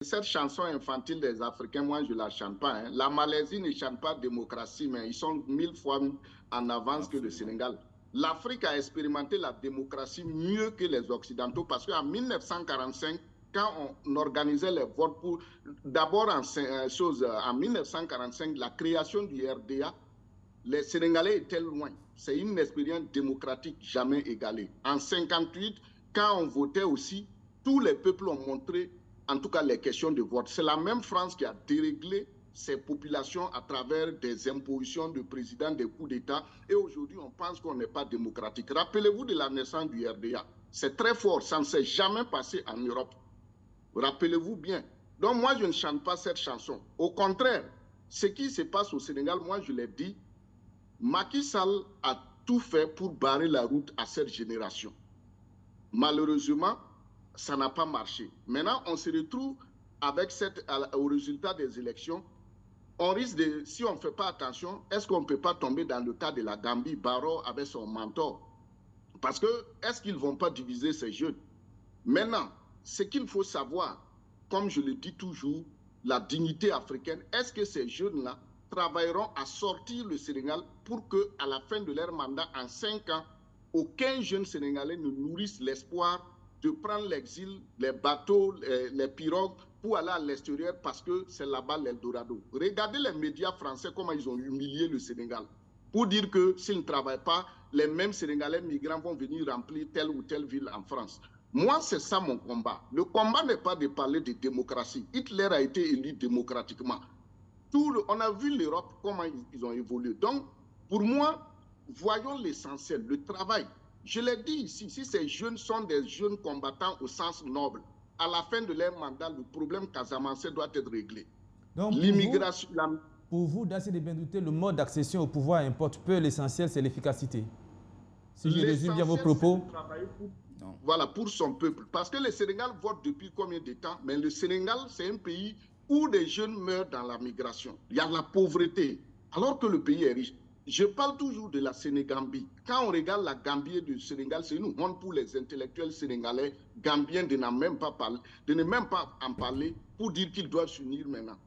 Cette chanson infantile des Africains, moi, je ne la chante pas. Hein. La Malaisie ne chante pas démocratie, mais ils sont 1000 fois en avance que le Sénégal. L'Afrique a expérimenté la démocratie mieux que les Occidentaux parce qu'en 1945, quand on organisait les votes pour... D'abord, en 1945, la création du RDA, les Sénégalais étaient loin. C'est une expérience démocratique jamais égalée. En 1958, quand on votait aussi, tous les peuples ont montré en tout cas les questions de vote. C'est la même France qui a déréglé ses populations à travers des impositions de présidents, des coups d'État. Et aujourd'hui, on pense qu'on n'est pas démocratique. Rappelez-vous de la naissance du RDA. C'est très fort. Ça ne s'est jamais passé en Europe. Rappelez-vous bien. Donc moi, je ne chante pas cette chanson. Au contraire, ce qui se passe au Sénégal, moi, je l'ai dit, Macky Sall a tout fait pour barrer la route à cette génération. Malheureusement, ça n'a pas marché. Maintenant, on se retrouve avec au résultat des élections. On risque de, si on ne fait pas attention, est-ce qu'on ne peut pas tomber dans le cas de la Gambie, Barrow avec son mentor? Parce que, est-ce qu'ils ne vont pas diviser ces jeunes? Maintenant, ce qu'il faut savoir, comme je le dis toujours, la dignité africaine, est-ce que ces jeunes-là travailleront à sortir le Sénégal pour qu'à la fin de leur mandat, en 5 ans, aucun jeune Sénégalais ne nourrisse l'espoir de prendre l'exil, les bateaux, les pirogues pour aller à l'extérieur parce que c'est là-bas l'Eldorado. Regardez les médias français, comment ils ont humilié le Sénégal. Pour dire que s'ils ne travaillent pas, les mêmes Sénégalais migrants vont venir remplir telle ou telle ville en France. Moi, c'est ça mon combat. Le combat n'est pas de parler de démocratie. Hitler a été élu démocratiquement. On a vu l'Europe, comment ils ont évolué. Donc, pour moi, voyons l'essentiel, le travail. Je l'ai dit ici, si ces jeunes sont des jeunes combattants au sens noble, à la fin de leur mandat, le problème casamancé doit être réglé. L'immigration... Pour vous, Dacier Bendouté, le mode d'accession au pouvoir importe peu, l'essentiel, c'est l'efficacité. Si je résume bien vos propos... Voilà, pour son peuple. Parce que le Sénégal vote depuis combien de temps? Mais le Sénégal, c'est un pays où des jeunes meurent dans la migration. Il y a la pauvreté, alors que le pays est riche. Je parle toujours de la Sénégambie. Quand on regarde la Gambie et le Sénégal, c'est une honte pour les intellectuels sénégalais, gambiens, de ne même pas en parler pour dire qu'ils doivent s'unir maintenant.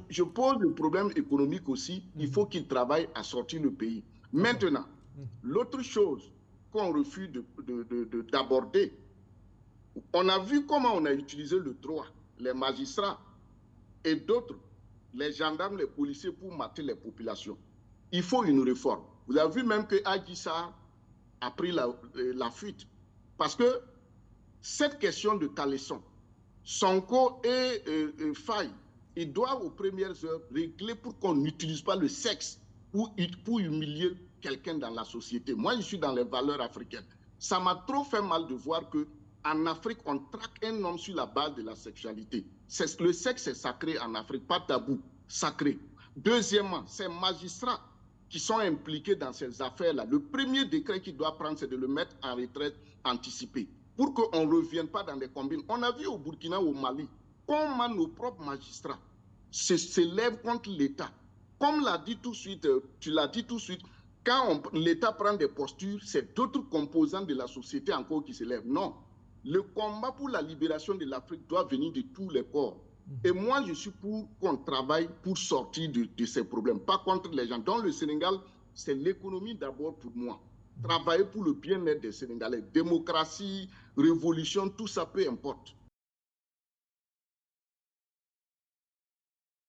Je pose le problème économique aussi. Il faut qu'ils travaillent à sortir le pays. Maintenant, l'autre chose qu'on refuse d'aborder, on a vu comment on a utilisé le droit, les magistrats et d'autres, les gendarmes, les policiers pour mater les populations. Il faut une réforme. Vous avez vu même que Adji Sarr a pris la fuite. Parce que cette question de Caleçon, Sonko et Faye, ils doivent aux premières heures régler pour qu'on n'utilise pas le sexe pour humilier quelqu'un dans la société. Moi, je suis dans les valeurs africaines. Ça m'a trop fait mal de voir qu'en Afrique, on traque un homme sur la base de la sexualité. Le sexe est sacré en Afrique, pas tabou, sacré. Deuxièmement, ces magistrats qui sont impliqués dans ces affaires-là, le premier décret qu'ils doivent prendre, c'est de le mettre en retraite anticipée pour qu'on ne revienne pas dans des combines. On a vu au Burkina, au Mali, comment nos propres magistrats s'élèvent contre l'État. Comme l'a dit tout de suite, tu l'as dit tout de suite, quand l'État prend des postures, c'est d'autres composants de la société encore qui s'élèvent. Non. Le combat pour la libération de l'Afrique doit venir de tous les corps. Et moi, je suis pour qu'on travaille pour sortir de ces problèmes, pas contre les gens. Dans le Sénégal, c'est l'économie d'abord pour moi. Travailler pour le bien-être des Sénégalais. Démocratie, révolution, tout ça peu importe.